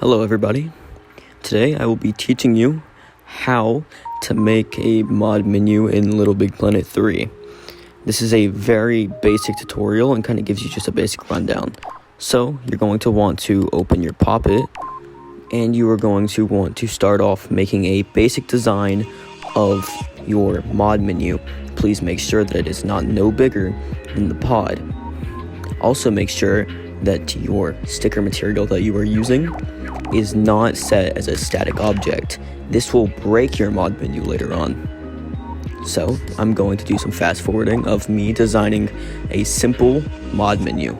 Hello everybody. Today I will be teaching you how to make a mod menu in Little Big Planet 3. This is a very basic tutorial and kind of gives you just a basic rundown. So you're going to want to open your Poppet and you are going to want to start off making a basic design of your mod menu. Please make sure that it is not no bigger than the pod. Also make sure that your sticker material that you are using is not set as a static object. This will break your mod menu later on. So I'm going to do some fast forwarding of me designing a simple mod menu.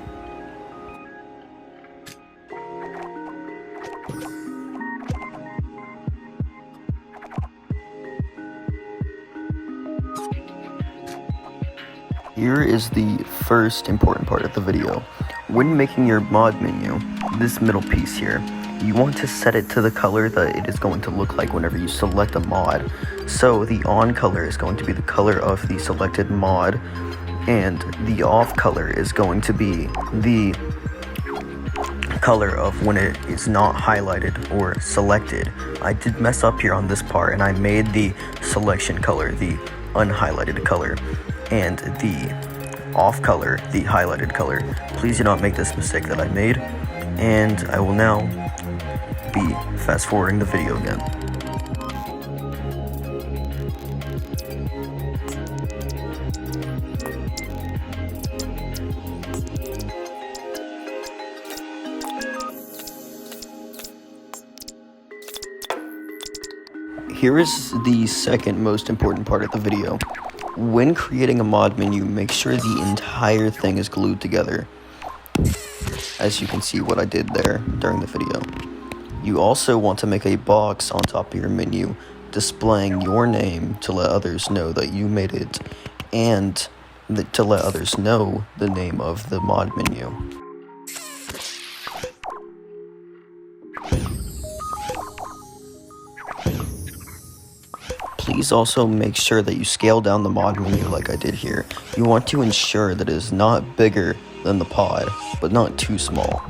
Here is the first important part of the video. When making your mod menu, this middle piece here, you want to set it to the color that it is going to look like whenever you select a mod. So the on color is going to be the color of the selected mod, and the off color is going to be the color of when it is not highlighted or selected. I did mess up here on this part and I made the selection color the unhighlighted color and the off color the highlighted color. Please do not make this mistake that I made, and I will now be fast forwarding the video again. Here is the second most important part of the video. When creating a mod menu, make sure the entire thing is glued together. As you can see what I did there during the video. You also want to make a box on top of your menu displaying your name to let others know that you made it, and to let others know the name of the mod menu. Please also make sure that you scale down the mod menu like I did here. You want to ensure that it is not bigger than the pod, but not too small.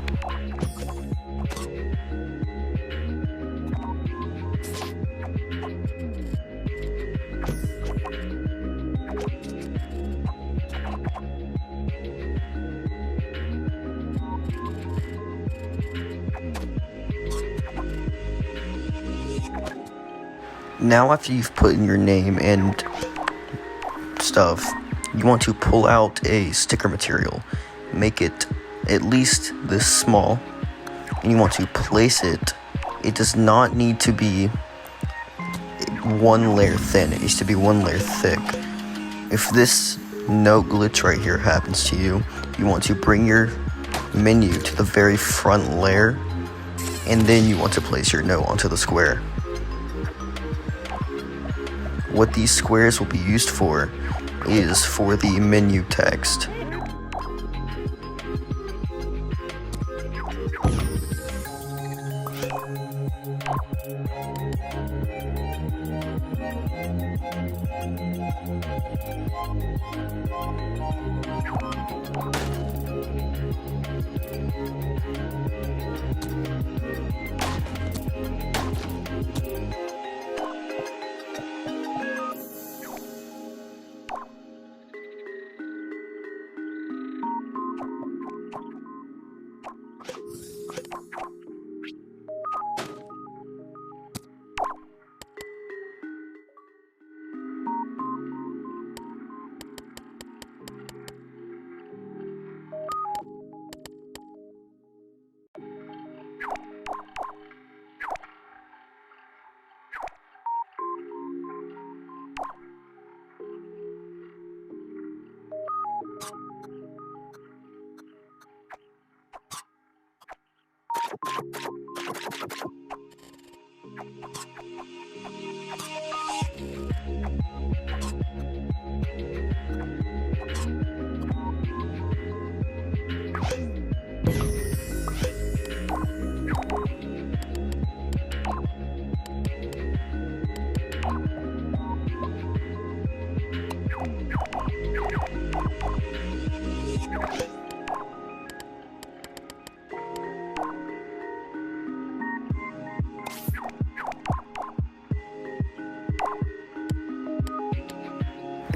Now after you've put in your name and stuff, you want to pull out a sticker material. Make it at least this small, and you want to place it. It does not need to be one layer thin, it needs to be one layer thick. If this note glitch right here happens to you, you want to bring your menu to the very front layer, and then you want to place your note onto the square. What these squares will be used for is for the menu text.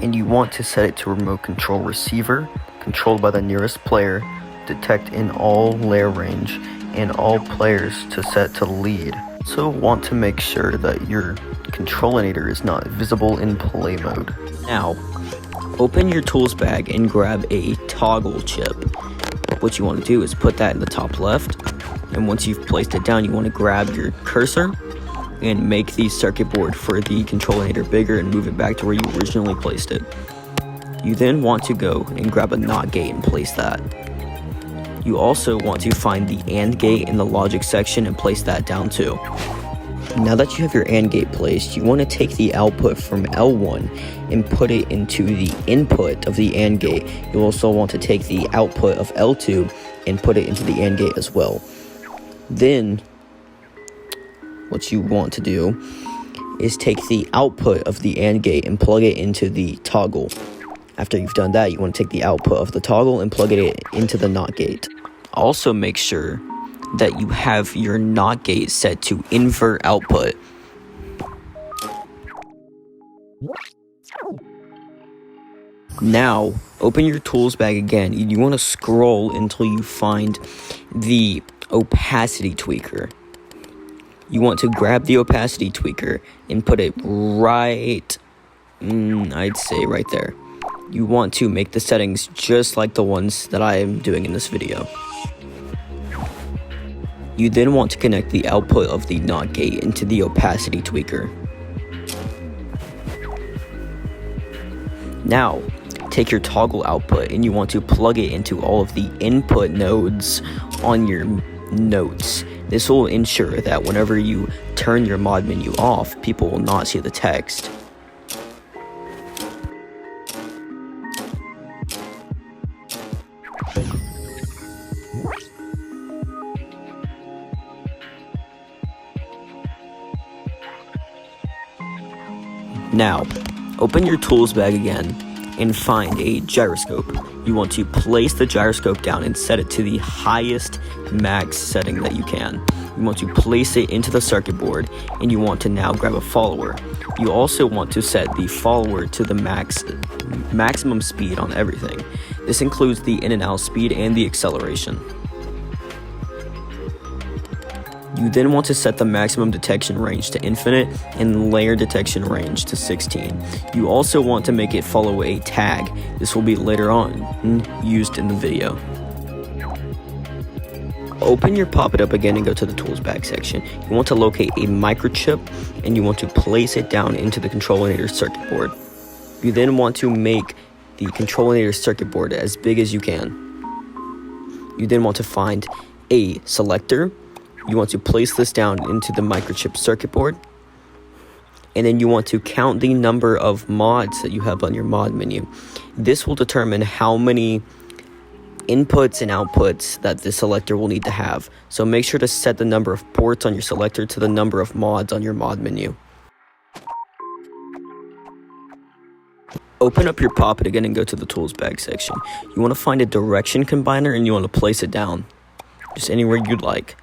and you want to set it to remote control receiver, controlled by the nearest player, detect in all layer range, and all players to set to lead. Also want to make sure that your controlinator is not visible in play mode. Now, open your tools bag and grab a toggle chip. What you want to do is put that in the top left, and once you've placed it down, you want to grab your cursor and make the circuit board for the controlinator bigger and move it back to where you originally placed it. You then want to go and grab a NOT gate and place that. You also want to find the AND gate in the logic section and place that down too. Now that you have your AND gate placed, you want to take the output from L1 and put it into the input of the AND gate. You also want to take the output of L2 and put it into the AND gate as well. Then, what you want to do is take the output of the AND gate and plug it into the toggle. After you've done that, you want to take the output of the toggle and plug it into the NOT gate. Also make sure that you have your NOT gate set to invert output. Now, open your tools bag again. You want to scroll until you find the opacity tweaker. You want to grab the opacity tweaker and put it right, I'd say right there. You want to make the settings just like the ones that I am doing in this video. You then want to connect the output of the NOT gate into the opacity tweaker. Now, take your toggle output and you want to plug it into all of the input nodes on your notes. This will ensure that whenever you turn your mod menu off, people will not see the text. Now, open your tools bag again and find a gyroscope. You want to place the gyroscope down and set it to the highest max setting that you can. You want to place it into the circuit board, and you want to now grab a follower. You also want to set the follower to the maximum speed on everything. This includes the in and out speed and the acceleration. You then want to set the maximum detection range to infinite and layer detection range to 16. You also want to make it follow a tag. This will be later on used in the video. Open your pop it up again and go to the tools bag section. You want to locate a microchip and you want to place it down into the controlinator circuit board. You then want to make the controlinator circuit board as big as you can. You then want to find a selector. You want to place this down into the microchip circuit board, and then you want to count the number of mods that you have on your mod menu. This will determine how many inputs and outputs that the selector will need to have. So make sure to set the number of ports on your selector to the number of mods on your mod menu. Open up your Pop-It again and go to the tools bag section. You want to find a direction combiner and you want to place it down, just anywhere you'd like.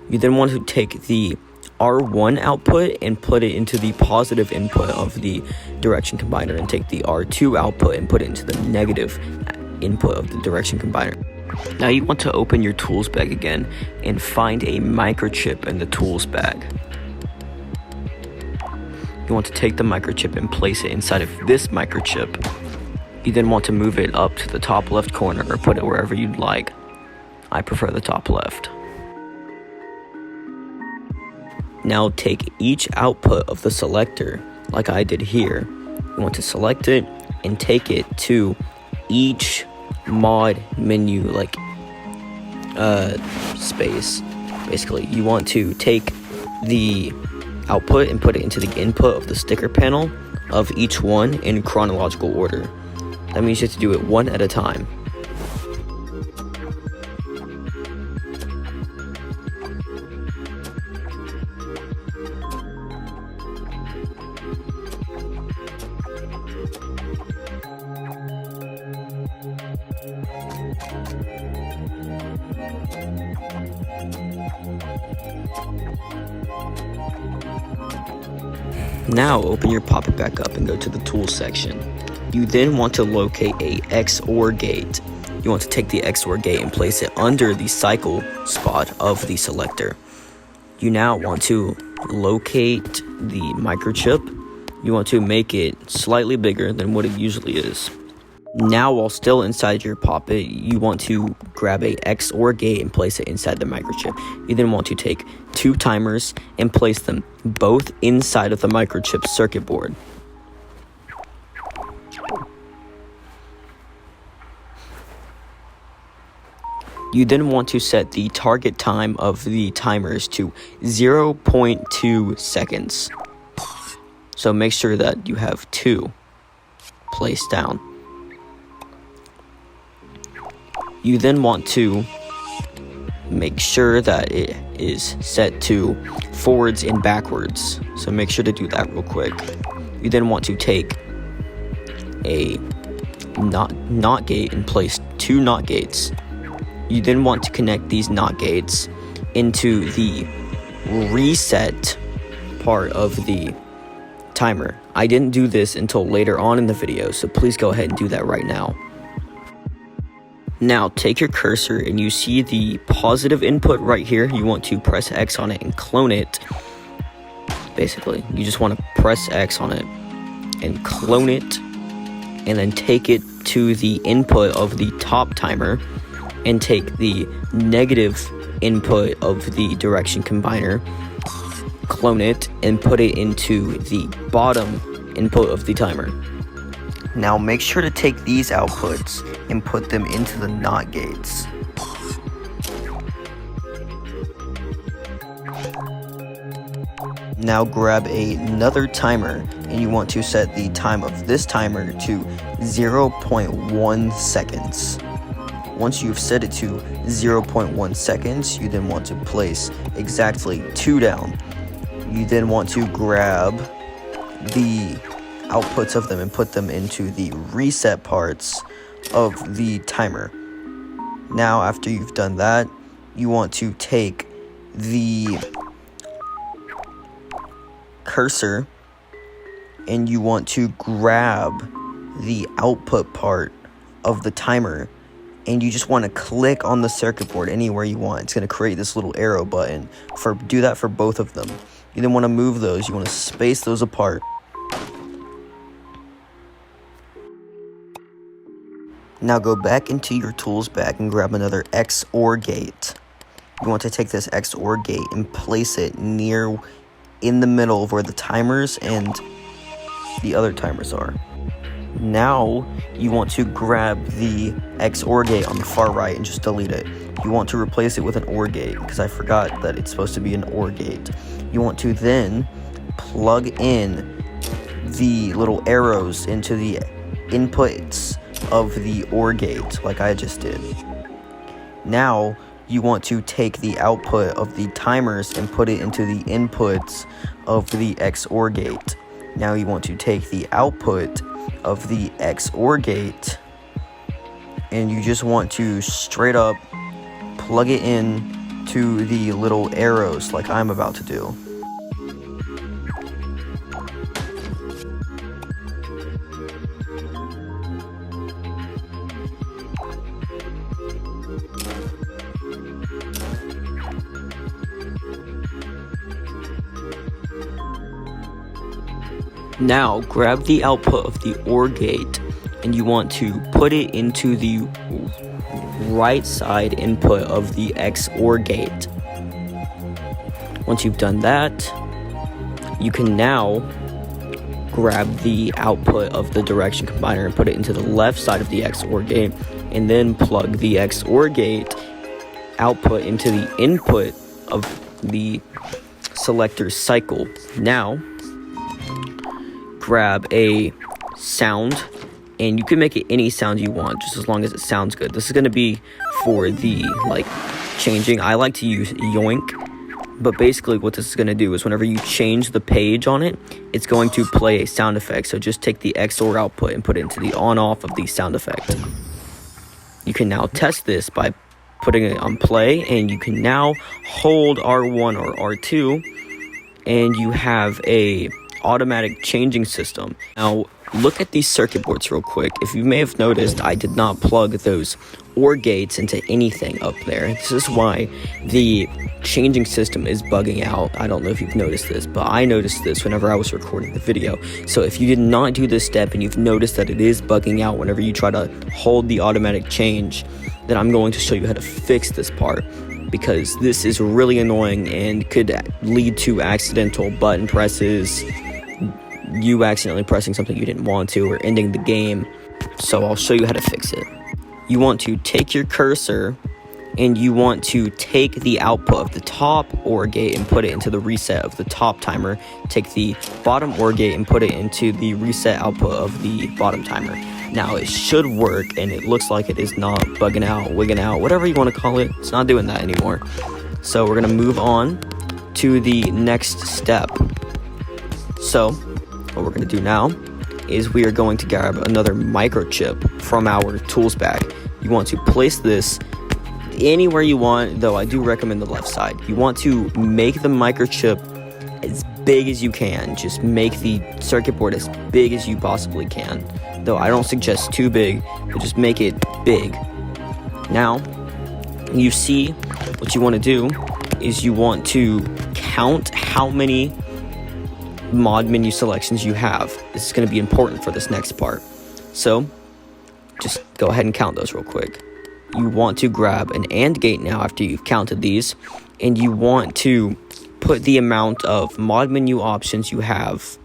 You then want to take the R1 output and put it into the positive input of the direction combiner, and take the R2 output and put it into the negative input of the direction combiner. Now you want to open your tools bag again and find a microchip in the tools bag. You want to take the microchip and place it inside of this microchip. You then want to move it up to the top left corner or put it wherever you'd like. I prefer the top left. Now take each output of the selector, like I did here. You want to select it and take it to each mod menu, like space. Basically, you want to take the output and put it into the input of the sticker panel of each one in chronological order. That means you have to do it one at a time. Now open your Pop-It back up and go to the tools section. You then want to locate a XOR gate. You want to take the XOR gate and place it under the cycle spot of the selector. You now want to locate the microchip. You want to make it slightly bigger than what it usually is. Now, while still inside your poppet, you want to grab a XOR gate and place it inside the microchip. You then want to take 2 timers and place them both inside of the microchip circuit board. You then want to set the target time of the timers to 0.2 seconds. So make sure that you have 2 placed down. You then want to make sure that it is set to forwards and backwards. So make sure to do that real quick. You then want to take a NOT gate and place 2 NOT gates. You then want to connect these NOT gates into the reset part of the timer. I didn't do this until later on in the video, so please go ahead and do that right now. Now take your cursor and you see the positive input right here. You want to press X on it and clone it. Basically, you just want to press X on it and clone it, and then take it to the input of the top timer and take the negative input of the direction combiner, clone it, and put it into the bottom input of the timer. Now make sure to take these outputs and put them into the NOT gates. Now grab another timer and you want to set the time of this timer to 0.1 seconds. Once you've set it to 0.1 seconds, you then want to place exactly 2 down. You then want to grab the outputs of them and put them into the reset parts of the timer. Now, after you've done that, you want to take the cursor and you want to grab the output part of the timer, and you just want to click on the circuit board anywhere you want. It's going to create this little arrow button. Do that for both of them. You then want to move those. You want to space those apart. Now go back into your tools bag and grab another XOR gate. You want to take this XOR gate and place it in the middle of where the timers and the other timers are. Now you want to grab the XOR gate on the far right and just delete it. You want to replace it with an OR gate because I forgot that it's supposed to be an OR gate. You want to then plug in the little arrows into the inputs of the OR gate like I just did. Now you want to take the output of the timers and put it into the inputs of the XOR gate. Now you want to take the output of the XOR gate and you just want to straight up plug it in to the little arrows like I'm about to do. Now grab the output of the OR gate and you want to put it into the right side input of the XOR gate. Once you've done that, you can now grab the output of the direction combiner and put it into the left side of the XOR gate, and then plug the XOR gate output into the input of the selector cycle. Now grab a sound, and you can make it any sound you want, just as long as it sounds good. This is going to be for the changing. I like to use yoink, but basically what this is going to do is whenever you change the page on it, it's going to play a sound effect. So just take the XOR output and put it into the on-off of the sound effect. You can now test this by putting it on play, and you can now hold R1 or R2, and you have a automatic changing system. Now look at these circuit boards real quick. If you may have noticed, I did not plug those OR gates into anything up there. This is why the changing system is bugging out. I don't know if you've noticed this, but I noticed this whenever I was recording the video. So if you did not do this step and you've noticed that it is bugging out whenever you try to hold the automatic change, then I'm going to show you how to fix this part, because this is really annoying and could lead to accidental button presses, you accidentally pressing something you didn't want to, or ending the game. So I'll show you how to fix it. You want to take your cursor and you want to take the output of the top OR gate and put it into the reset of the top timer. Take the bottom OR gate and put it into the reset output of the bottom timer. Now it should work, and it looks like it is not bugging out, wigging out, whatever you want to call it. It's not doing that anymore. So we're going to move on to the next step. So what we're going to do now is we are going to grab another microchip from our tools bag. You want to place this anywhere you want, though I do recommend the left side. You want to make the microchip as big as you can. Just make the circuit board as big as you possibly can, though I don't suggest too big, but just make it big. Now you see, what you want to do is you want to count how many mod menu selections you have. This is going to be important for this next part, so just go ahead and count those real quick. You want to grab an AND gate now after you've counted these, and you want to put the amount of mod menu options you have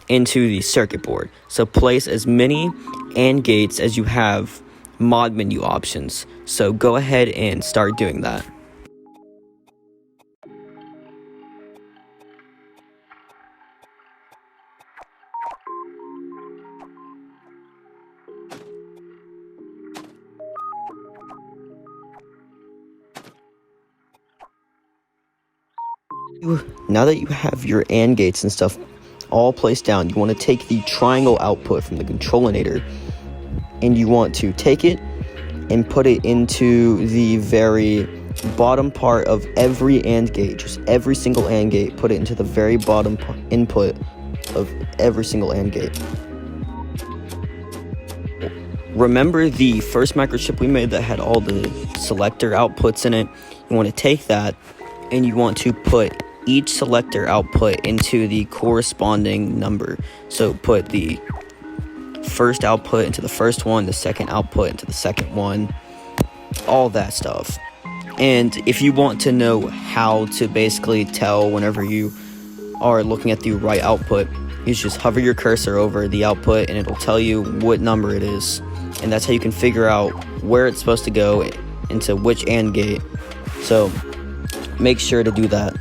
into the circuit board. So place as many AND gates as you have mod menu options. So go ahead and start doing that. Now that you have your AND gates and stuff all placed down, you want to take the triangle output from the controlinator, and you want to take it and put it into the very bottom part of every AND gate. Just every single AND gate, put it into the very bottom input of every single AND gate. Remember the first microchip we made that had all the selector outputs in it? You want to take that and you want to put each selector output into the corresponding number. So put the first output into the first one, the second output into the second one, all that stuff. And if you want to know how to basically tell whenever you are looking at the right output, you just hover your cursor over the output and it'll tell you what number it is. And that's how you can figure out where it's supposed to go into which AND gate. So make sure to do that.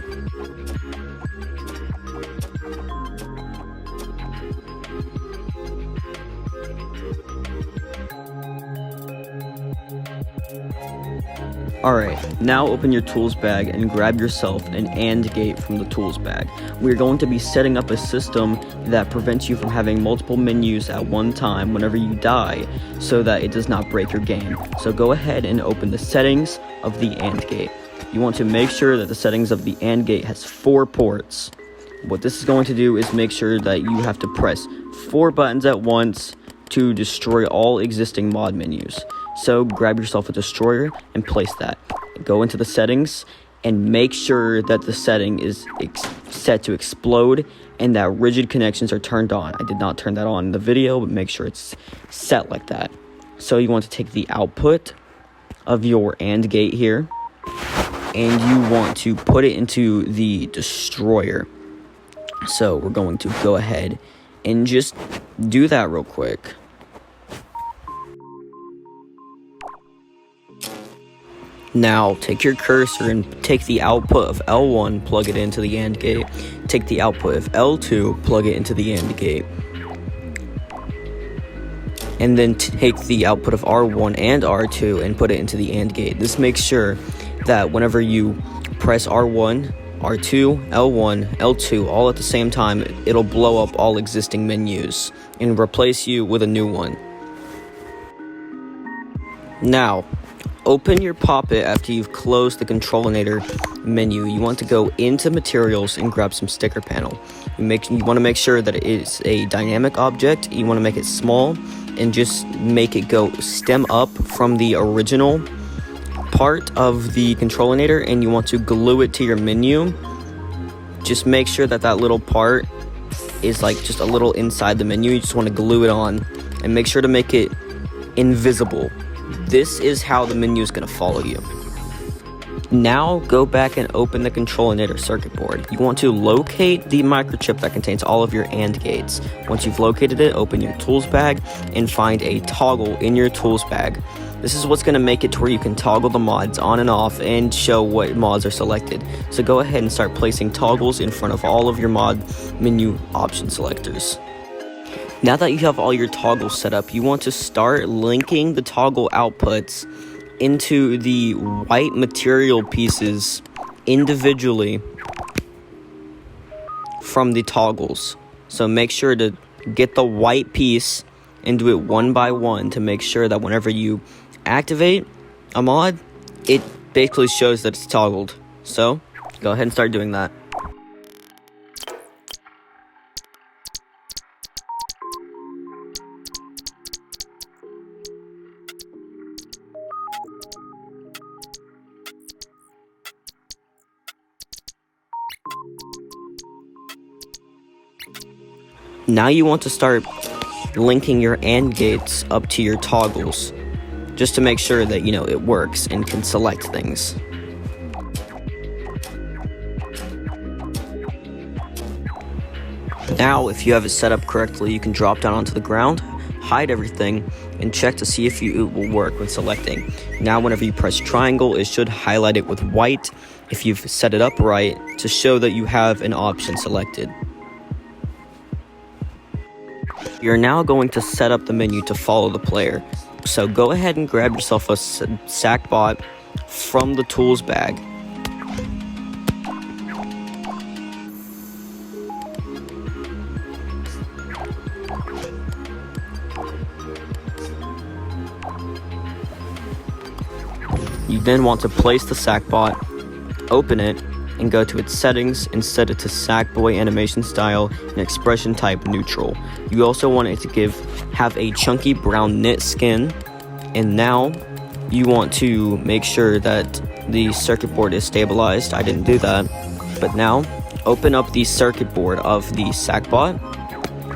Alright, now open your tools bag and grab yourself an AND gate from the tools bag. We're going to be setting up a system that prevents you from having multiple menus at one time whenever you die, so that it does not break your game. So go ahead and open the settings of the AND gate. You want to make sure that the settings of the AND gate has 4 ports. What this is going to do is make sure that you have to press 4 buttons at once to destroy all existing mod menus. So grab yourself a destroyer and place that. Go into the settings and make sure that the setting is set to explode and that rigid connections are turned on. I did not turn that on in the video, but make sure it's set like that. So you want to take the output of your AND gate here, and you want to put it into the destroyer. So we're going to go ahead and just do that real quick. Now take your cursor and take the output of L1, plug it into the AND gate. Take the output of L2, plug it into the AND gate. And then take the output of R1 and R2 and put it into the AND gate. This makes sure that whenever you press R1, R2, L1, L2 all at the same time, it'll blow up all existing menus and replace you with a new one. Now, open your Pop-It after you've closed the Controlinator menu. You want to go into materials and grab some sticker panel. You want to make sure that it is a dynamic object. You want to make it small and just make it go stem up from the original part of the Controlinator, and you want to glue it to your menu. Just make sure that that little part is like just a little inside the menu. You just want to glue it on and make sure to make it invisible. This is how the menu is going to follow you. Now go back and open the Controlinator circuit board. You want to locate the microchip that contains all of your AND gates. Once you've located it, open your tools bag and find a toggle in your tools bag. This is what's going to make it to where you can toggle the mods on and off and show what mods are selected. So go ahead and start placing toggles in front of all of your mod menu option selectors. Now that you have all your toggles set up, you want to start linking the toggle outputs into the white material pieces individually from the toggles. So make sure to get the white piece and do it one by one to make sure that whenever you activate a mod, it basically shows that it's toggled. So go ahead and start doing that. Now you want to start linking your AND gates up to your toggles, just to make sure that, it works and can select things. Now, if you have it set up correctly, you can drop down onto the ground, hide everything, and check to see if it will work when selecting. Now, whenever you press triangle, it should highlight it with white if you've set it up right to show that you have an option selected. You're now going to set up the menu to follow the player. So go ahead and grab yourself a SACBot from the tools bag. You then want to place the SACBot, open it, and go to its settings and set it to Sackboy animation style and expression type neutral. You also want it to have a chunky brown knit skin, and now you want to make sure that the circuit board is stabilized. I didn't do that, but now open up the circuit board of the SACBot,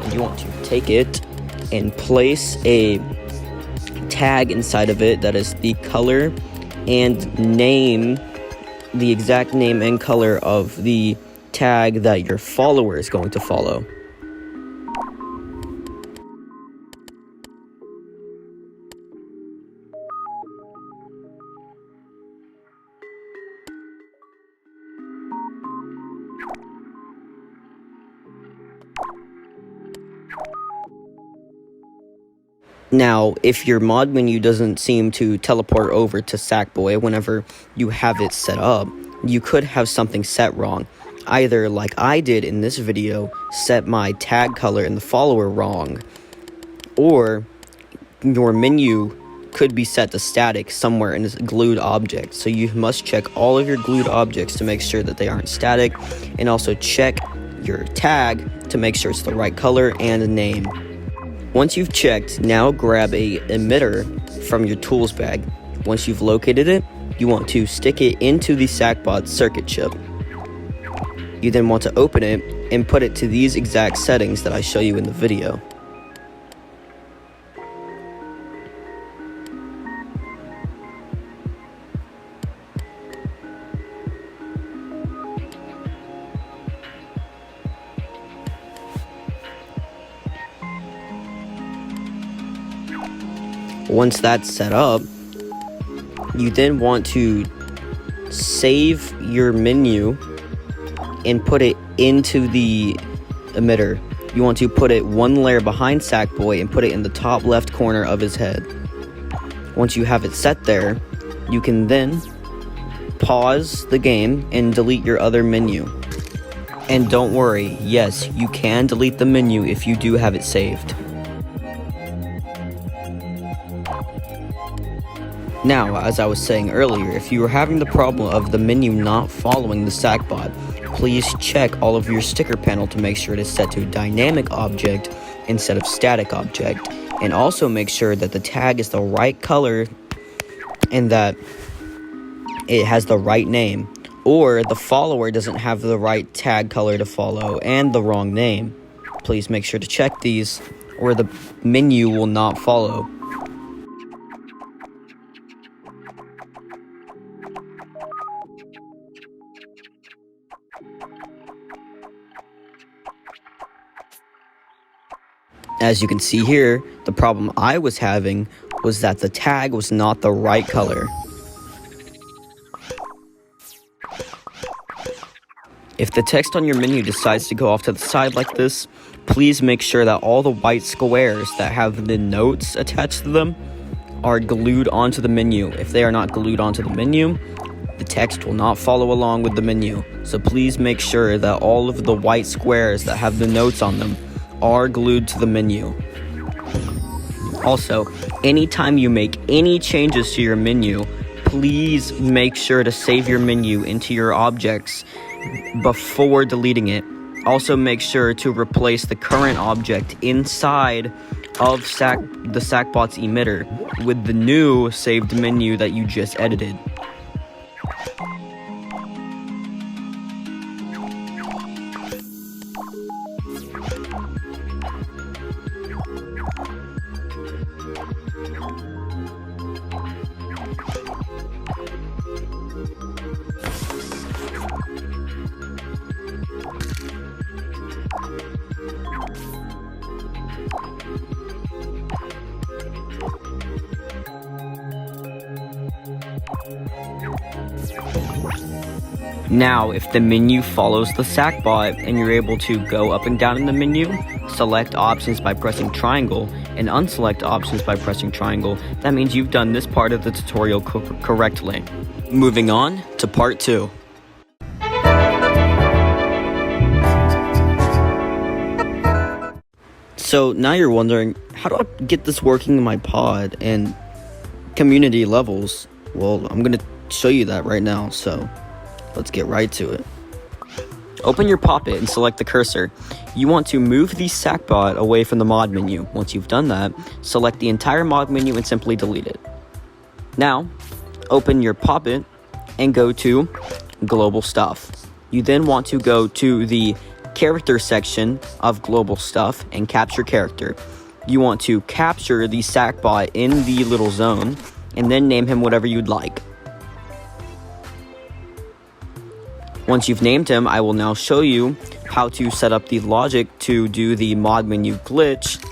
and you want to take it and place a tag inside of it that is the color and name, the exact name and color of the tag that your follower is going to follow. Now, if your mod menu doesn't seem to teleport over to Sackboy whenever you have it set up, you could have something set wrong. Either, like I did in this video, set my tag color and the follower wrong, or your menu could be set to static somewhere in this glued object. So you must check all of your glued objects to make sure that they aren't static, and also check your tag to make sure it's the right color and name. Once you've checked, now grab a emitter from your tools bag. Once you've located it, you want to stick it into the SACBot circuit chip. You then want to open it and put it to these exact settings that I show you in the video. Once that's set up, you then want to save your menu and put it into the emitter. You want to put it one layer behind Sackboy and put it in the top left corner of his head. Once you have it set there, you can then pause the game and delete your other menu. And don't worry, yes, you can delete the menu if you do have it saved. Now, as I was saying earlier, if you are having the problem of the menu not following the SACBot, please check all of your sticker panel to make sure it is set to dynamic object instead of static object. And also make sure that the tag is the right color and that it has the right name, or the follower doesn't have the right tag color to follow and the wrong name. Please make sure to check these, or the menu will not follow. As you can see here, the problem I was having was that the tag was not the right color. If the text on your menu decides to go off to the side like this, please make sure that all the white squares that have the notes attached to them are glued onto the menu. If they are not glued onto the menu, the text will not follow along with the menu. So please make sure that all of the white squares that have the notes on them are glued to the menu. Also, anytime you make any changes to your menu, please make sure to save your menu into your objects before deleting it. Also, make sure to replace the current object inside of the SACBot's emitter with the new saved menu that you just edited. Now, if the menu follows the SACBot and you're able to go up and down in the menu, select options by pressing triangle, and unselect options by pressing triangle, that means you've done this part of the tutorial correctly. Moving on to part 2. So now you're wondering, how do I get this working in my pod and community levels? Well, I'm going to show you that right now, so let's get right to it. Open your Poppet and select the cursor. You want to move the SACBot away from the mod menu. Once you've done that, select the entire mod menu and simply delete it. Now, open your Poppet and go to Global Stuff. You then want to go to the Character section of Global Stuff and capture character. You want to capture the SACBot in the little zone and then name him whatever you'd like. Once you've named him, I will now show you how to set up the logic to do the mod menu glitch.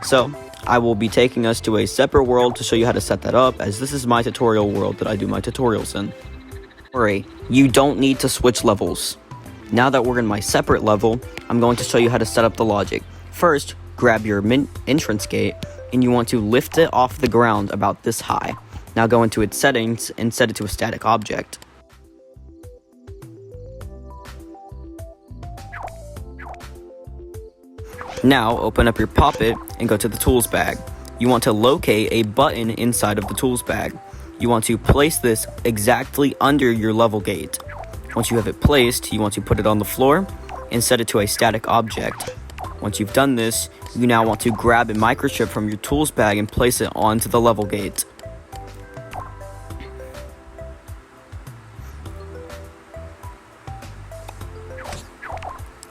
So, I will be taking us to a separate world to show you how to set that up, as this is my tutorial world that I do my tutorials in. Don't worry, you don't need to switch levels. Now that we're in my separate level, I'm going to show you how to set up the logic. First, grab your entrance gate, and you want to lift it off the ground about this high. Now go into its settings and set it to a static object. Now, open up your Poppet and go to the tools bag. You want to locate a button inside of the tools bag. You want to place this exactly under your level gate. Once you have it placed, you want to put it on the floor and set it to a static object. Once you've done this, you now want to grab a microchip from your tools bag and place it onto the level gate.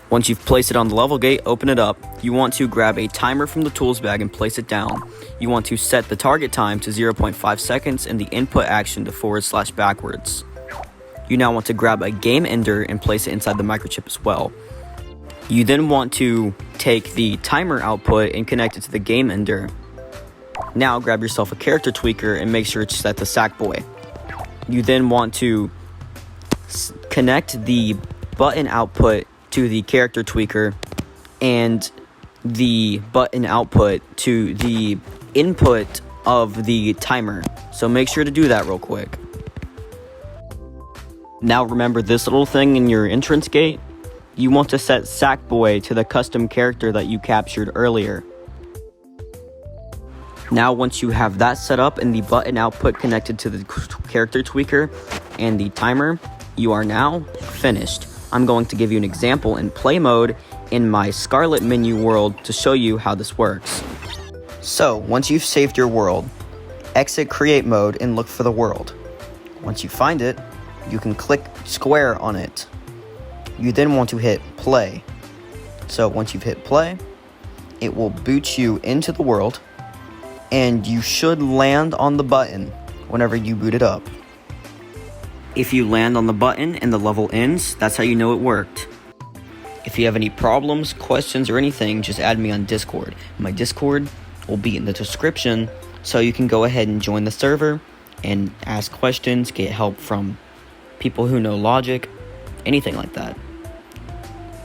Once you've placed it on the level gate, open it up. You want to grab a timer from the tools bag and place it down. You want to set the target time to 0.5 seconds and the input action to / backwards. You now want to grab a game ender and place it inside the microchip as well. You then want to take the timer output and connect it to the game ender. Now grab yourself a character tweaker and make sure it's set to Sackboy. You then want to connect the button output to the character tweaker and the button output to the input of the timer. So make sure to do that real quick. Now remember this little thing in your entrance gate? You want to set Sackboy to the custom character that you captured earlier. Now, once you have that set up and the button output connected to the character tweaker and the timer, you are now finished. I'm going to give you an example in play mode in my Scarlet menu world to show you how this works. So, once you've saved your world, exit create mode and look for the world. Once you find it, you can click square on it. You then want to hit play. So once you've hit play, it will boot you into the world, and you should land on the button whenever you boot it up. If you land on the button and the level ends, that's how you know it worked. If you have any problems, questions, or anything, just add me on Discord. My Discord will be in the description, so you can go ahead and join the server and ask questions, get help from people who know logic, anything like that.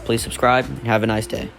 Please subscribe and have a nice day.